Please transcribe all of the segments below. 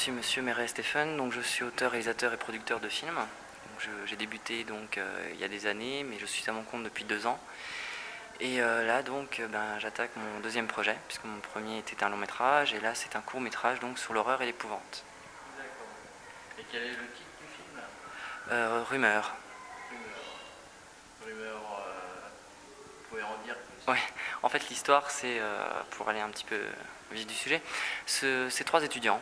suis Monsieur Méret-Stéphane, donc je suis auteur, réalisateur et producteur de films. J'ai débuté donc il y a des années, mais je suis à mon compte depuis 2 ans. Et là donc j'attaque mon deuxième projet, puisque mon premier était un long métrage, et là c'est un court métrage donc sur l'horreur et l'épouvante. D'accord. Et quel est le titre du film? Rumeur. Rumeur, vous pouvez en dire plus? Ouais, en fait l'histoire c'est, pour aller un petit peu au vif du sujet, c'est 3 étudiants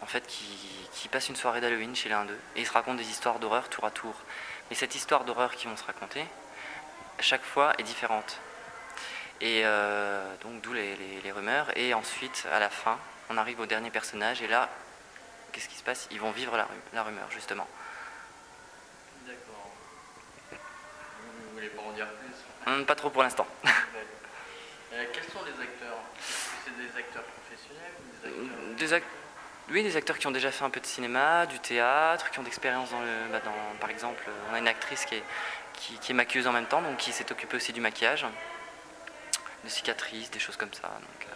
en fait qui passent une soirée d'Halloween chez l'un d'eux, et ils se racontent des histoires d'horreur tour à tour. Mais cette histoire d'horreur qu'ils vont se raconter, chaque fois est différente. Et donc d'où les rumeurs. Et ensuite, à la fin, on arrive au dernier personnage, et là, qu'est-ce qui se passe? Ils vont vivre la rumeur, justement. D'accord. Vous voulez pas en dire plus? Pas trop pour l'instant. Quels sont les acteurs? C'est des acteurs professionnels ou des acteurs... Oui, des acteurs qui ont déjà fait un peu de cinéma, du théâtre, qui ont d'expérience par exemple, on a une actrice qui est maquilleuse en même temps, donc qui s'est occupée aussi du maquillage, de cicatrices, des choses comme ça. Donc,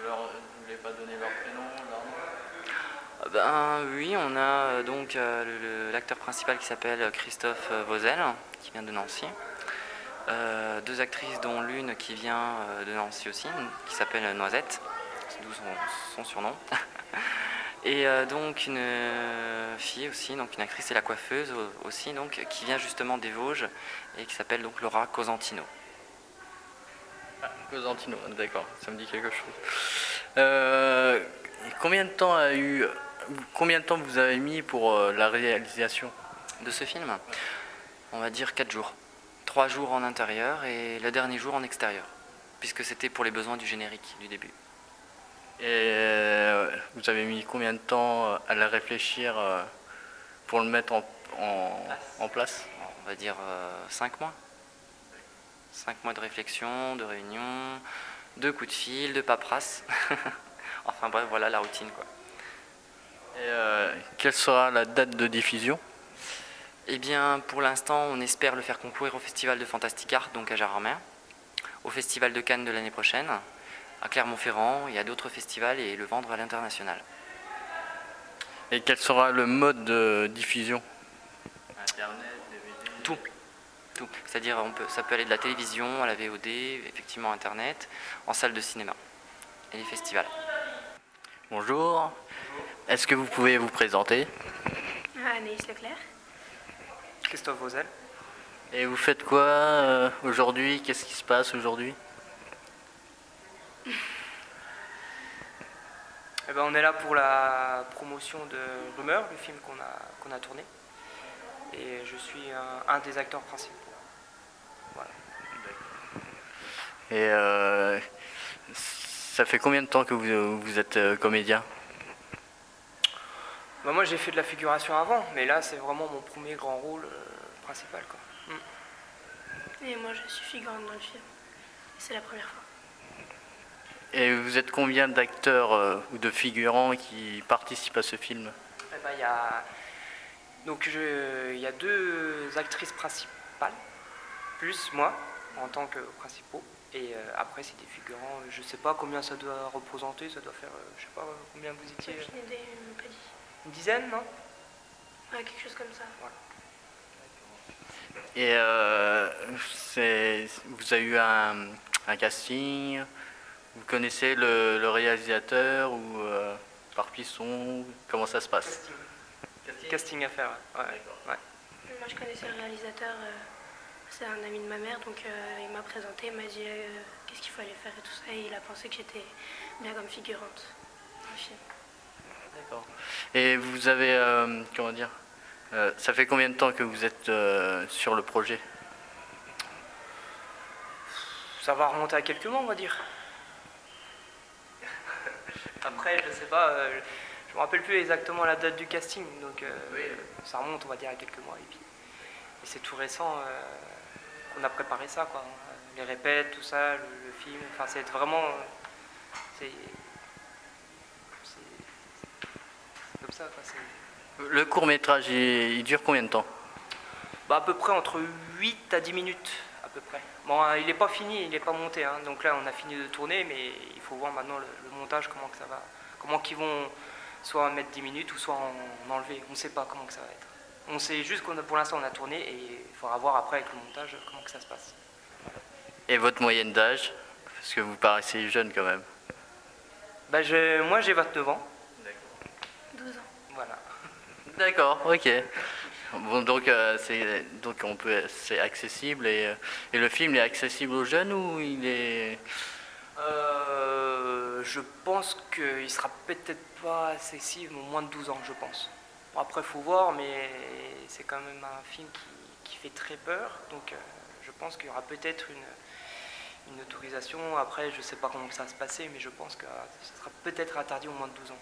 Vous voulez pas donner leur prénom, leur nom? Oui, on a donc l'acteur principal qui s'appelle Christophe Vauzel, qui vient de Nancy. 2 actrices, dont l'une qui vient de Nancy aussi, qui s'appelle Noisette, d'où son surnom. Et donc une fille aussi, donc une actrice, et la coiffeuse aussi, donc, qui vient justement des Vosges et qui s'appelle donc Laura Cosentino. Ah, Cosentino, d'accord, ça me dit quelque chose. Combien de temps vous avez mis pour la réalisation De ce film, on va dire 4 jours. 3 jours en intérieur et le dernier jour en extérieur, puisque c'était pour les besoins du générique du début. Et vous avez mis combien de temps à la réfléchir pour le mettre en place? On va dire 5 mois. 5 mois de réflexion, de réunion, de coups de fil, de paperasse. Enfin bref, voilà la routine, quoi. Et quelle sera la date de diffusion? Eh bien, pour l'instant, on espère le faire concourir au Festival de Fantastic Art, donc à Gérardmer, au Festival de Cannes de l'année prochaine, à Clermont-Ferrand et à d'autres festivals, et le vendre à l'international. Et quel sera le mode de diffusion? Internet, DVD? Tout. C'est-à-dire, ça peut aller de la télévision à la VOD, effectivement Internet, en salle de cinéma et les festivals. Bonjour. Est-ce que vous pouvez vous présenter? Anaïs Leclerc. Christophe Vauzel. Et vous faites quoi aujourd'hui? Qu'est-ce qui se passe aujourd'hui? Eh ben, on est là pour la promotion de Rumeur, le film qu'on a tourné. Et je suis un des acteurs principaux. Voilà. Et ça fait combien de temps que vous êtes comédien? Ben, moi j'ai fait de la figuration avant, mais là c'est vraiment mon premier grand rôle principal, quoi. Et moi je suis figurante dans le film. C'est la première fois. Et vous êtes combien d'acteurs ou de figurants qui participent à ce film? Eh ben, il y a 2 actrices principales, plus moi en tant que principaux. Et après c'est des figurants, je sais pas combien ça doit représenter, ça doit faire, je sais pas combien vous étiez. Aucune idée, ils m'ont pas dit. Une dizaine, non? Ouais, quelque chose comme ça. Voilà. Et vous avez eu un casting? Vous connaissez le réalisateur ou par Pisson? Comment ça se passe? Casting à faire, ouais. Ouais. Moi je connaissais le réalisateur, c'est un ami de ma mère, donc il m'a présenté, il m'a dit qu'est-ce qu'il fallait faire et tout ça, et il a pensé que j'étais bien comme figurante dans le film. D'accord. Et vous avez, comment dire, ça fait combien de temps que vous êtes sur le projet? Ça va remonter à quelques mois, on va dire. Après, je sais pas, je me rappelle plus exactement la date du casting, donc ça remonte, on va dire, à quelques mois. Et c'est tout récent qu'on a préparé ça, quoi. Les répètes, tout ça, le film, enfin, c'est vraiment... C'est comme ça, quoi. Le court-métrage, il dure combien de temps? Bah, à peu près entre 8 à 10 minutes, à peu près. Bon, il n'est pas fini, il n'est pas monté, hein. Donc là on a fini de tourner, mais il faut voir maintenant le montage, comment que ça va, comment qu'ils vont soit mettre 10 minutes ou soit en enlever, on ne sait pas comment que ça va être. On sait juste qu'on a, pour l'instant on a tourné et il faudra voir après avec le montage comment que ça se passe. Et votre moyenne d'âge? Parce que vous paraissez jeune quand même. Bah, moi j'ai 29 ans. 12 ans. Voilà. D'accord, ok. Bon, donc c'est accessible et le film est accessible aux jeunes ou il est... Je pense qu'il sera peut-être pas accessible aux moins de 12 ans, je pense. Bon, après, il faut voir, mais c'est quand même un film qui fait très peur. Donc, je pense qu'il y aura peut-être une autorisation. Après, je ne sais pas comment ça va se passer, mais je pense que ça sera peut-être interdit aux moins de 12 ans.